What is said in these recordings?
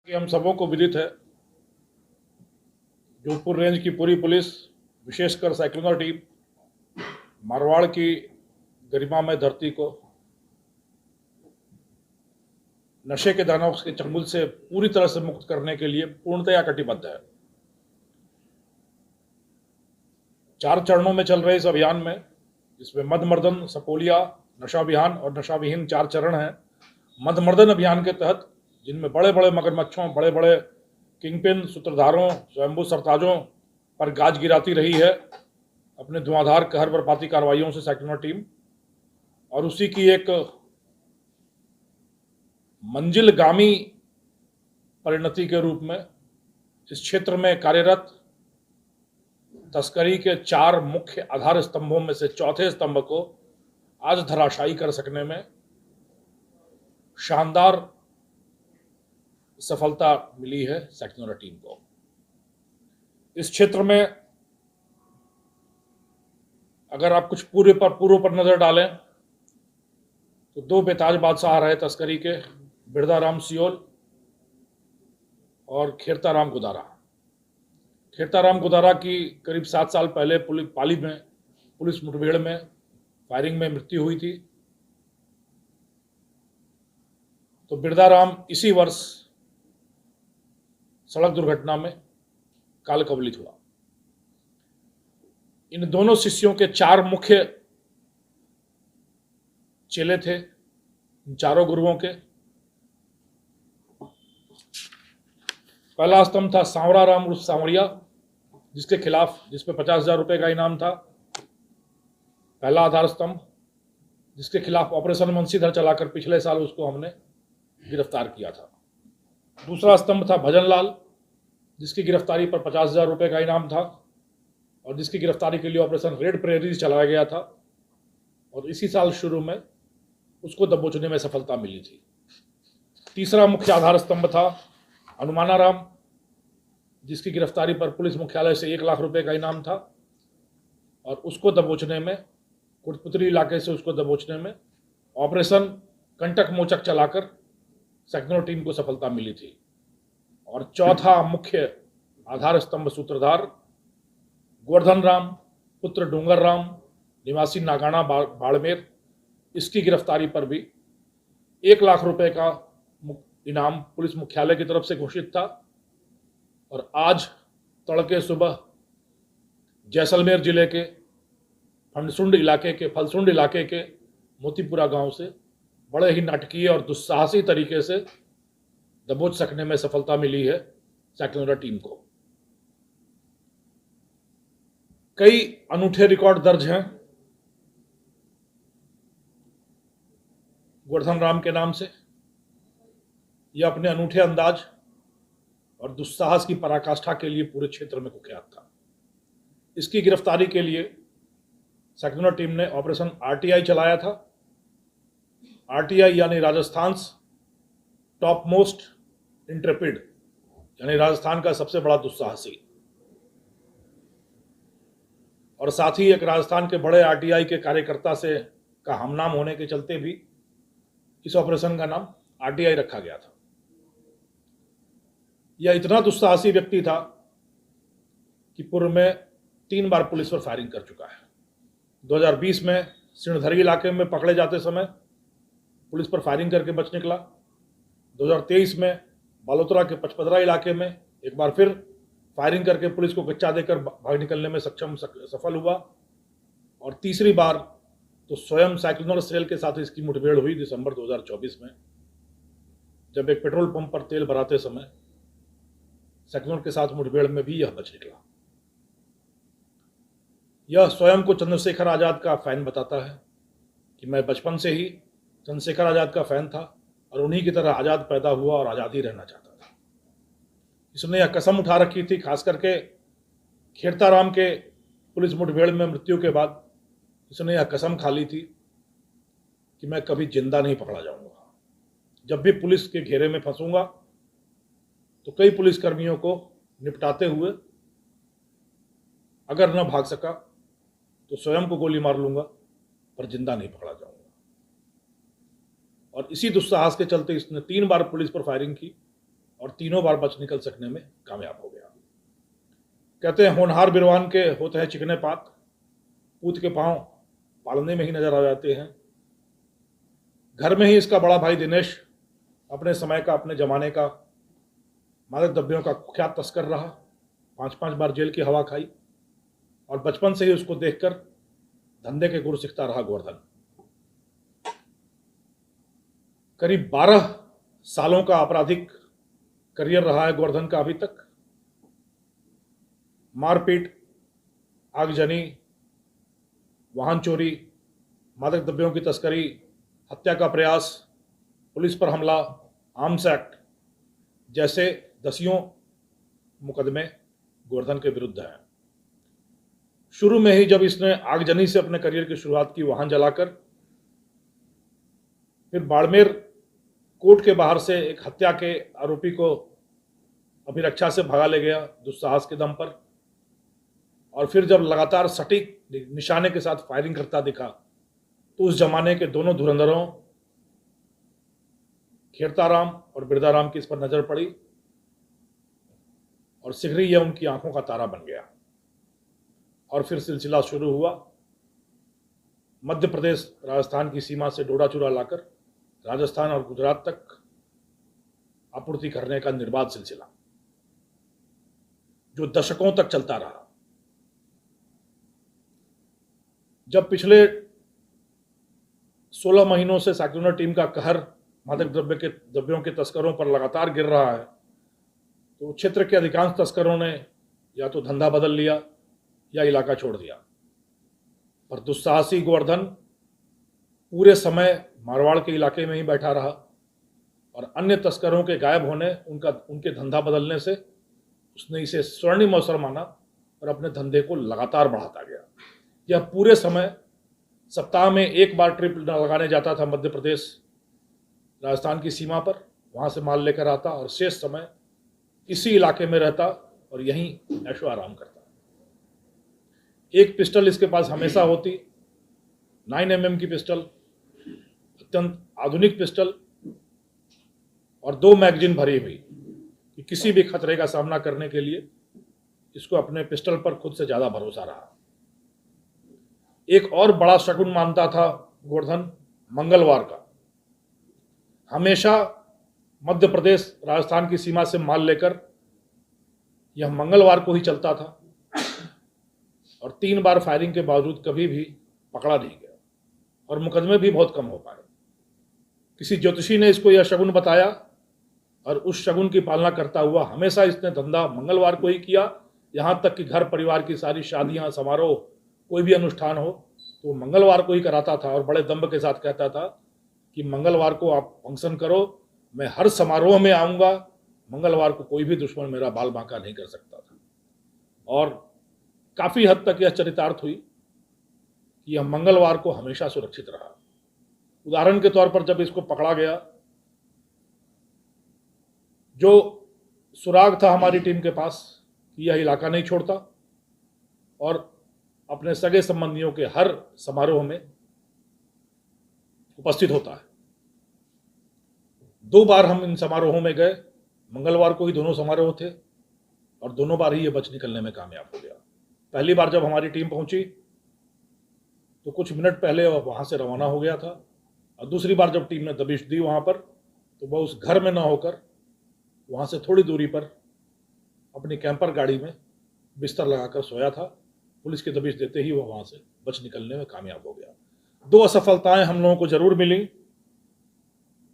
कि हम सबों को विदित है, जोधपुर रेंज की पूरी पुलिस, विशेषकर साइक्लोनर टीम, मारवाड़ की गरिमामय धरती को नशे के दानव के चंगुल से पूरी तरह से मुक्त करने के लिए पूर्णतया कटिबद्ध है। 4 चरणों में चल रहे इस अभियान में, जिसमें मदमर्दन, सपोलिया, नशा अभियान और नशाविहीन 4 चरण हैं। मदमर्दन अभियान के तहत जिनमें बड़े बड़े मगरमच्छों, बड़े बड़े किंगपिन, सूत्रधारों, स्वयंभू सरताजों पर गाज गिराती रही है अपने धुआंधार कहर बर्बादी कार्रवाइयों से साइक्लोनर टीम, और उसी की एक मंजिलगामी परिणति के रूप में इस क्षेत्र में कार्यरत तस्करी के 4 मुख्य आधार स्तंभों में से चौथे स्तंभ को आज धराशायी कर सकने में शानदार सफलता मिली है साइक्लोनर टीम को। इस क्षेत्र में अगर आप कुछ पूर्व पर नजर डालें तो 2 बेताज बादशाह रहे तस्करी के, बिरदाराम सियोल और खेरताराम गुदारा। खेरताराम गुदारा की करीब 7 साल पहले पाली में पुलिस मुठभेड़ में फायरिंग में मृत्यु हुई थी। तो बिरदाराम इसी वर्ष सड़क दुर्घटना में काल कवलित हुआ। इन दोनों शिष्यों के 4 मुख्य चेले थे, इन चारों गुरुओं के। पहला स्तंभ था सांवरा राम उर्फ सांवरिया, जिसपे 50,000 रुपए का इनाम था। पहला आधार स्तंभ, जिसके खिलाफ ऑपरेशन बंशीधर चलाकर पिछले साल उसको हमने गिरफ्तार किया था। दूसरा स्तंभ था भजन लाल, जिसकी गिरफ्तारी पर 50,000 रुपए का इनाम था और जिसकी गिरफ्तारी के लिए ऑपरेशन रेड प्रेरीज चलाया गया था और इसी साल शुरू में उसको दबोचने में सफलता मिली थी। तीसरा मुख्य आधार स्तंभ था हनुमानाराम, जिसकी गिरफ्तारी पर पुलिस मुख्यालय से 1 लाख रुपए का इनाम था और उसको दबोचने में, कोटपुतली इलाके से उसको दबोचने में ऑपरेशन कंटक मोचक चलाकर साइक्लोनर टीम को सफलता मिली थी। और चौथा मुख्य आधार स्तंभ सूत्रधार गोवर्धन राम पुत्र डूंगर राम, निवासी नागाना बाड़मेर, इसकी गिरफ्तारी पर भी 1 लाख रुपए का इनाम पुलिस मुख्यालय की तरफ से घोषित था। और आज तड़के सुबह जैसलमेर जिले के फलसुंड इलाके के मोतीपुरा गांव से बड़े ही नाटकीय और दुस्साहसी तरीके से दबोच सकने में सफलता मिली है साइक्लोनर टीम को। कई अनूठे रिकॉर्ड दर्ज हैं गोवर्धन राम के नाम से। यह अपने अनूठे अंदाज और दुस्साहस की पराकाष्ठा के लिए पूरे क्षेत्र में कुख्यात था। इसकी गिरफ्तारी के लिए साइक्लोनर टीम ने ऑपरेशन आरटीआई चलाया था। आरटीआई यानी राजस्थान टॉप मोस्ट इंट्रेपिड, यानी राजस्थान का सबसे बड़ा दुस्साहसी, और साथ ही एक राजस्थान के बड़े आरटीआई के कार्यकर्ता से का हमनाम होने के चलते भी इस ऑपरेशन का नाम आरटीआई रखा गया था। यह इतना दुस्साहसी व्यक्ति था कि पूर्व में 3 बार पुलिस पर फायरिंग कर चुका है। 2020 में सिणधरी इलाके में पकड़े जाते समय पुलिस पर फायरिंग करके बच निकला। 2023 में बालोतरा के पचपदरा इलाके में एक बार फिर फायरिंग करके पुलिस को गच्चा देकर भाग निकलने में सफल हुआ। और तीसरी बार तो स्वयं साइक्लोनर सेल के साथ इसकी मुठभेड़ हुई दिसंबर 2024 में, जब एक पेट्रोल पंप पर तेल भराते समय साइक्लोनर के साथ मुठभेड़ में भी यह बच निकला। यह स्वयं को चंद्रशेखर आजाद का फैन बताता है कि मैं बचपन से ही चंद्रशेखर आजाद का फैन था और उन्हीं की तरह आजाद पैदा हुआ और आजाद ही रहना चाहता था। इसने यह कसम उठा रखी थी, खास करके खेरताराम के पुलिस मुठभेड़ में मृत्यु के बाद इसने यह कसम खा ली थी कि मैं कभी जिंदा नहीं पकड़ा जाऊंगा। जब भी पुलिस के घेरे में फंसूंगा तो कई पुलिसकर्मियों को निपटाते हुए अगर न भाग सका तो स्वयं को गोली मार लूंगा, पर जिंदा नहीं पकड़ा जाऊंगा। और इसी दुस्साहस के चलते इसने 3 बार पुलिस पर फायरिंग की और तीनों बार बच निकल सकने में कामयाब हो गया। कहते हैं होनहार बिरवान के होते हैं चिकने पात, पूत के पांव पालने में ही नजर आ जाते हैं। घर में ही इसका बड़ा भाई दिनेश अपने समय का, अपने जमाने का मादक द्रव्यों का कुख्यात तस्कर रहा, 5-5 बार जेल की हवा खाई, और बचपन से ही उसको देखकर धंधे के गुर सीखता रहा गोवर्धन। करीब 12 सालों का आपराधिक करियर रहा है गोवर्धन का अभी तक। मारपीट, आगजनी, वाहन चोरी, मादक द्रव्यों की तस्करी, हत्या का प्रयास, पुलिस पर हमला, आर्म्स एक्ट जैसे दसियों मुकदमे गोवर्धन के विरुद्ध हैं। शुरू में ही जब इसने आगजनी से अपने करियर की शुरुआत की, वाहन जलाकर, फिर बाड़मेर कोर्ट के बाहर से एक हत्या के आरोपी को अभिरक्षा से भगा ले गया दुस्साहस के दम पर, और फिर जब लगातार सटीक निशाने के साथ फायरिंग करता दिखा तो उस जमाने के दोनों धुरंधरों खेरताराम और बिरदाराम की इस पर नजर पड़ी, और शीघ्र ही यह उनकी आंखों का तारा बन गया। और फिर सिलसिला शुरू हुआ, मध्य प्रदेश राजस्थान की सीमा से डोडा चूरा लाकर राजस्थान और गुजरात तक आपूर्ति करने का निर्बाध सिलसिला जो दशकों तक चलता रहा। जब पिछले 16 महीनों से साइक्लोनर टीम का कहर मादक द्रव्यों के तस्करों पर लगातार गिर रहा है, तो क्षेत्र के अधिकांश तस्करों ने या तो धंधा बदल लिया या इलाका छोड़ दिया। पर दुस्साहसी गोवर्धन पूरे समय मारवाड़ के इलाके में ही बैठा रहा, और अन्य तस्करों के गायब होने, उनके धंधा बदलने से उसने इसे स्वर्णिम अवसर माना और अपने धंधे को लगातार बढ़ाता गया। यह पूरे समय सप्ताह में एक बार ट्रिप लगाने जाता था मध्य प्रदेश राजस्थान की सीमा पर, वहां से माल लेकर आता और शेष समय इसी इलाके में रहता और यहीं ऐशो आराम करता। एक पिस्टल इसके पास हमेशा होती, 9mm की पिस्टल, अत्यंत आधुनिक पिस्टल, और 2 मैगजीन भरी हुई कि किसी भी खतरे का सामना करने के लिए इसको अपने पिस्टल पर खुद से ज्यादा भरोसा रहा। एक और बड़ा शगुन मानता था गोवर्धन मंगलवार का। हमेशा मध्य प्रदेश राजस्थान की सीमा से माल लेकर यह मंगलवार को ही चलता था, और 3 बार फायरिंग के बावजूद कभी भी पकड़ा नहीं गया, और मुकदमे भी बहुत कम हो पाए। किसी ज्योतिषी ने इसको यह शगुन बताया, और उस शगुन की पालना करता हुआ हमेशा इसने धंधा मंगलवार को ही किया। यहाँ तक कि घर परिवार की सारी शादियां, समारोह, कोई भी अनुष्ठान हो तो मंगलवार को ही कराता था, और बड़े दम्भ के साथ कहता था कि मंगलवार को आप फंक्शन करो, मैं हर समारोह में आऊंगा, मंगलवार को कोई भी दुश्मन मेरा बाल बांका नहीं कर सकता था। और काफी हद तक यह चरितार्थ हुई कि यह मंगलवार को हमेशा सुरक्षित रहा। उदाहरण के तौर पर जब इसको पकड़ा गया, जो सुराग था हमारी टीम के पास कि यह इलाका नहीं छोड़ता और अपने सगे संबंधियों के हर समारोह में उपस्थित होता है। 2 बार हम इन समारोहों में गए, मंगलवार को ही दोनों समारोह थे, और दोनों बार ही ये बच निकलने में कामयाब हो गया। पहली बार जब हमारी टीम पहुंची तो कुछ मिनट पहले वहां से रवाना हो गया था, और दूसरी बार जब टीम ने दबिश दी वहां पर, तो वह उस घर में न होकर वहां से थोड़ी दूरी पर अपनी कैंपर गाड़ी में बिस्तर लगाकर सोया था। पुलिस की दबिश देते ही वह वहां से बच निकलने में कामयाब हो गया। 2 असफलताएं हम लोगों को जरूर मिली,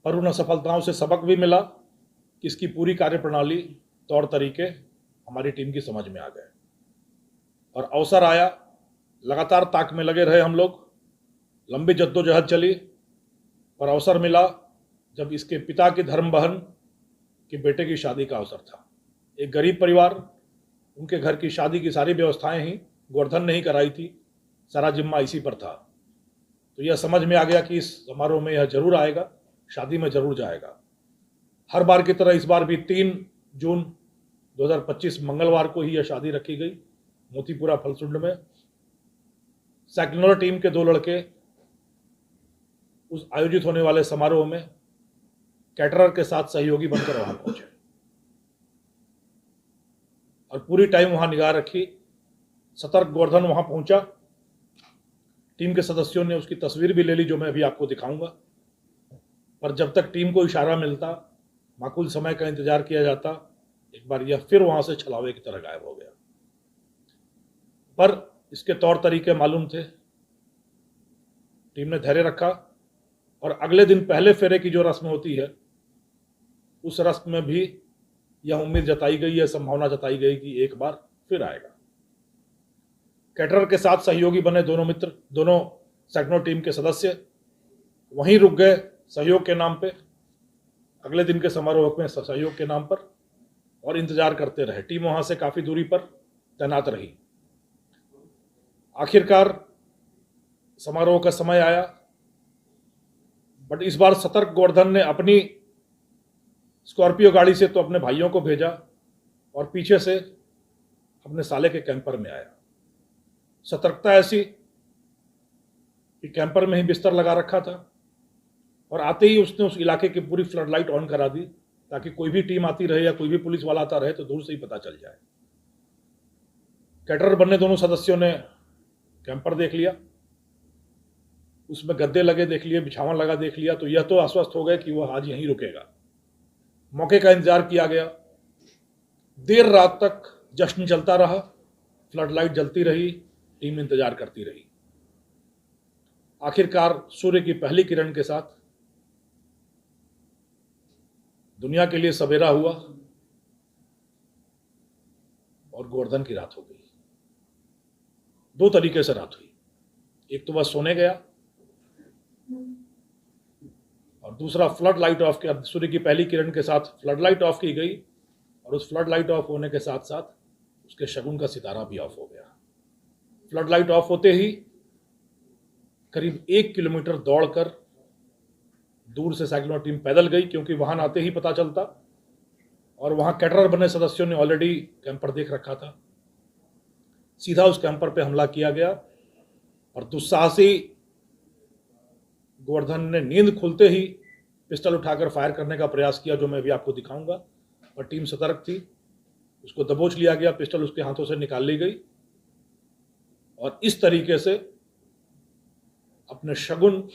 पर उन असफलताओं से सबक भी मिला कि इसकी पूरी कार्यप्रणाली, तौर तरीके हमारी टीम की समझ में आ गए, और अवसर आया, लगातार ताक में लगे रहे हम लोग, लंबी जद्दोजहद चली, पर अवसर मिला जब इसके पिता की धर्म बहन के बेटे की शादी का अवसर था। एक गरीब परिवार, उनके घर की शादी की सारी व्यवस्थाएं ही गोवर्धन ने ही कराई थी, सारा जिम्मा इसी पर था। तो यह समझ में आ गया कि इस समारोह में यह जरूर आएगा, शादी में जरूर जाएगा। हर बार की तरह इस बार भी 3 जून 2025 मंगलवार को ही यह शादी रखी गई मोतीपुरा फलसुंड में। साइक्लोनर टीम के 2 लड़के उस आयोजित होने वाले समारोह में कैटरर के साथ सहयोगी बनकर वहां पहुंचे। और पूरी टाइम वहां निगाह रखी। सतर्क गोवर्धन वहां पहुंचा। टीम के सदस्यों ने उसकी तस्वीर भी ले ली, जो मैं अभी आपको दिखाऊंगा। पर जब तक टीम को इशारा मिलता, माकूल समय का इंतजार किया जाता, एक बार यह फिर वहां से छलावे की तरह गायब हो गया। पर इसके तौर तरीके मालूम थे। टीम ने धैर्य रखा और अगले दिन पहले फेरे की जो रस्म होती है, उस रस्म में भी यह उम्मीद जताई गई है, संभावना जताई गई कि एक बार फिर आएगा। कैटरर के साथ सहयोगी बने दोनों मित्र, दोनों सैग्नो टीम के सदस्य वहीं रुक गए सहयोग के नाम पे, अगले दिन के समारोह में सहयोग के नाम पर, और इंतजार करते रहे। टीम वहां से काफी दूरी पर तैनात रही। आखिरकार समारोह का समय आया, बट इस बार सतर्क गोवर्धन ने अपनी स्कॉर्पियो गाड़ी से तो अपने भाइयों को भेजा और पीछे से अपने साले के कैंपर में आया। सतर्कता ऐसी कि कैंपर में ही बिस्तर लगा रखा था और आते ही उसने उस इलाके की पूरी फ्लड लाइट ऑन करा दी, ताकि कोई भी टीम आती रहे या कोई भी पुलिस वाला आता रहे तो दूर से ही पता चल जाए। कैटरर बनने दोनों सदस्यों ने कैंपर देख लिया, उसमें गद्दे लगे देख लिए, बिछावन लगा देख लिया, तो यह तो आश्वस्त हो गए कि वह आज यहीं रुकेगा। मौके का इंतजार किया गया। देर रात तक जश्न चलता रहा, फ्लड लाइट जलती रही, टीम इंतजार करती रही। आखिरकार सूर्य की पहली किरण के साथ दुनिया के लिए सवेरा हुआ और गोवर्धन की रात हो गई। दो तरीके से रात हुई, एक तो वह सोने गया और दूसरा फ्लड लाइट ऑफ के, सूर्य की पहली किरण के साथ फ्लड लाइट ऑफ की गई और उस फ्लड लाइट ऑफ होने के साथ साथ उसके शगुन का सितारा भी ऑफ हो गया। फ्लड लाइट ऑफ होते ही करीब 1 किलोमीटर दौड़कर दूर से सैग्नो टीम पैदल गई, क्योंकि वाहन आते ही पता चलता, और वहां कैटरर बने सदस्यों ने ऑलरेडी कैंपर देख रखा था। सीधा उस कैंपर पे हमला किया गया और दुस्साहसी गोवर्धन ने नींद खुलते ही पिस्टल उठाकर फायर करने का प्रयास किया, जो मैं अभी आपको दिखाऊंगा। और टीम सतर्क थी, उसको दबोच लिया गया, पिस्टल उसके हाथों से निकाल ली गई और इस तरीके से अपने शगुन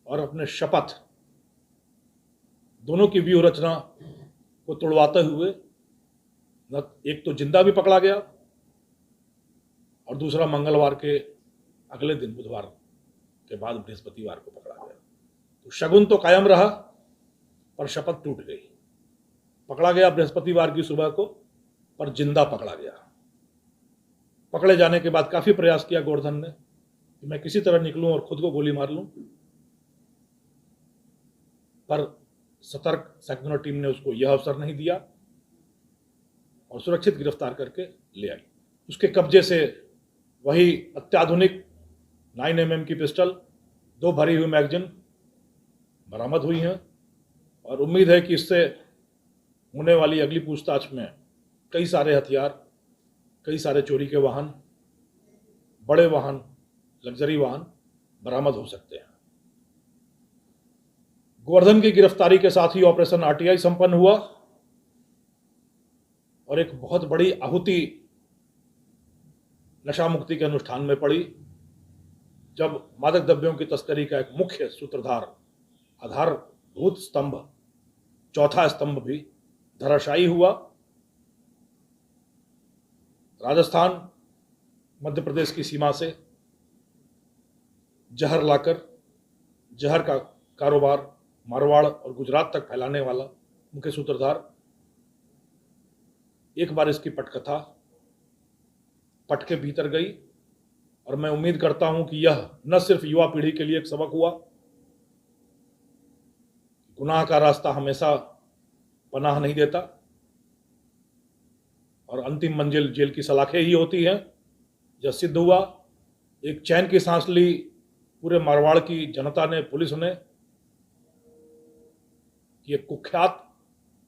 और अपने शपथ दोनों की व्यूह रचना को तोड़वाते हुए एक तो जिंदा भी पकड़ा गया और दूसरा मंगलवार के अगले दिन, बुधवार के बाद बृहस्पतिवार को पकड़ा गया। तो शगुन तो कायम रहा पर शपथ टूट गई। पकड़ा गया बृहस्पतिवार की सुबह को, पर जिंदा पकड़ा गया। पकड़े जाने के बाद काफी प्रयास किया गोवर्धन ने कि मैं किसी तरह निकलूं और खुद को गोली मार लूं, पर सतर्क सैग्नो टीम ने उसको यह अवसर नहीं दिया और सुरक्षित गिरफ्तार करके ले आई। उसके कब्जे से वही अत्याधुनिक 9mm की पिस्टल, 2 भरी हुई मैगजीन बरामद हुई हैं और उम्मीद है कि इससे होने वाली अगली पूछताछ में कई सारे हथियार, कई सारे चोरी के वाहन, बड़े वाहन, लग्जरी वाहन बरामद हो सकते हैं। गोवर्धन की गिरफ्तारी के साथ ही ऑपरेशन आरटीआई संपन्न हुआ और एक बहुत बड़ी आहुति नशा मुक्ति के अनुष्ठान में पड़ी, जब मादक द्रव्यों की तस्करी का एक मुख्य सूत्रधार, आधारभूत स्तंभ, चौथा स्तंभ भी धराशायी हुआ। राजस्थान मध्य प्रदेश की सीमा से जहर लाकर जहर का कारोबार मारवाड़ और गुजरात तक फैलाने वाला मुख्य सूत्रधार, एक बार इसकी पटकथा पट के भीतर गई और मैं उम्मीद करता हूं कि यह न सिर्फ युवा पीढ़ी के लिए एक सबक हुआ, गुनाह का रास्ता हमेशा पनाह नहीं देता और अंतिम मंजिल जेल की सलाखें ही होती हैं। यह सिद्ध हुआ, एक चैन की सांस ली पूरे मारवाड़ की जनता ने, पुलिस ने, कि एक कुख्यात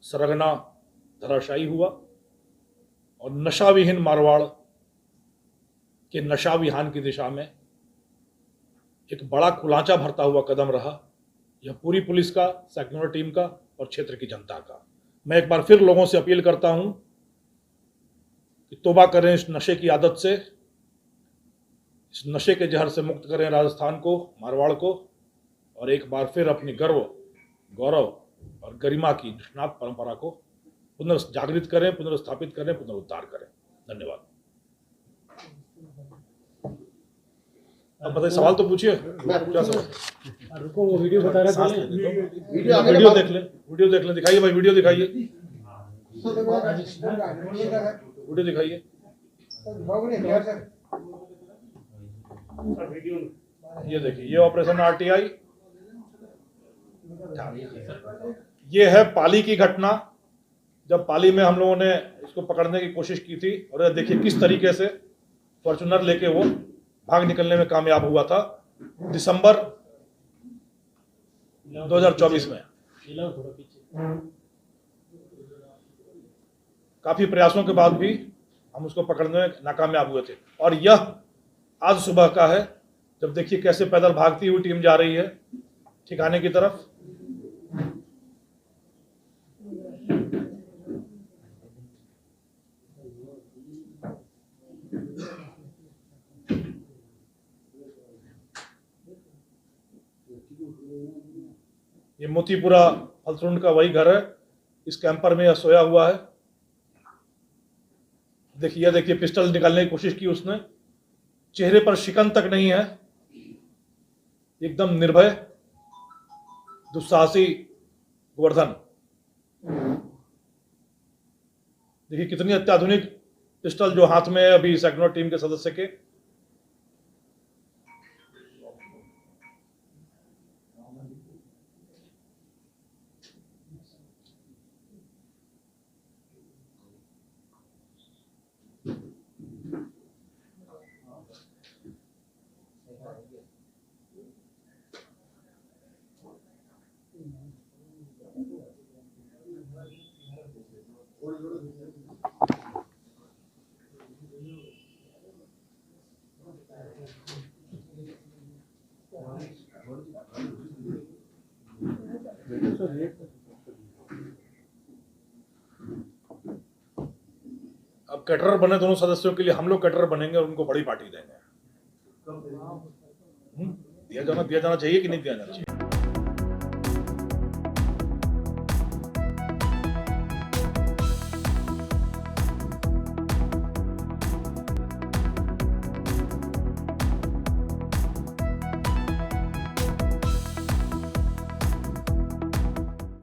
सरगना धराशायी हुआ और नशाविहीन मारवाड़ के नशा विहान की दिशा में एक बड़ा कुलांचा भरता हुआ कदम रहा। यह पूरी पुलिस का, सैग्नो टीम का और क्षेत्र की जनता का। मैं एक बार फिर लोगों से अपील करता हूं कि तौबा करें इस नशे की आदत से, इस नशे के जहर से मुक्त करें राजस्थान को, मारवाड़ को, और एक बार फिर अपनी गौरव और गरिमा की निष्णात परंपरा को पुनर्जागृत करें, पुनर्स्थापित करें, पुनरुद्धार करें। धन्यवाद। अब बताइए, सवाल तो पूछिए। क्या सवाल? रुको, वो वीडियो बता रहा था। वीडियो देख लें, दिखाइए भाई, वीडियो दिखाइए, वीडियो दिखाइए। ये देखिए, ये ऑपरेशन आरटीआई, ये है पाली की घटना, जब पाली में हम लोगों ने इसको पकड़ने की कोशिश की थी, और ये देखिए किस तरीके से फॉर्चूनर लेके वो भाग निकलने में कामयाब हुआ था दिसंबर 2024 में। काफी प्रयासों के बाद भी हम उसको पकड़ने में नाकामयाब हुए थे, और यह आज सुबह का है, जब देखिए कैसे पैदल भागती हुई टीम जा रही है ठिकाने की तरफ। ये मोतीपुरा फलसुंड का वही घर है, इस कैंपर में यह सोया हुआ है। देखिए पिस्टल निकालने की कोशिश की उसने, चेहरे पर शिकन तक नहीं है, एकदम निर्भय दुस्साहसी गोवर्धन। देखिए कितनी अत्याधुनिक पिस्टल जो हाथ में है अभी सैकड़ों टीम के सदस्य के। अब कैटरर बने दोनों सदस्यों के लिए, हम लोग कैटरर बनेंगे और उनको बड़ी पार्टी देंगे। दिया जाना चाहिए कि नहीं दिया जाना चाहिए?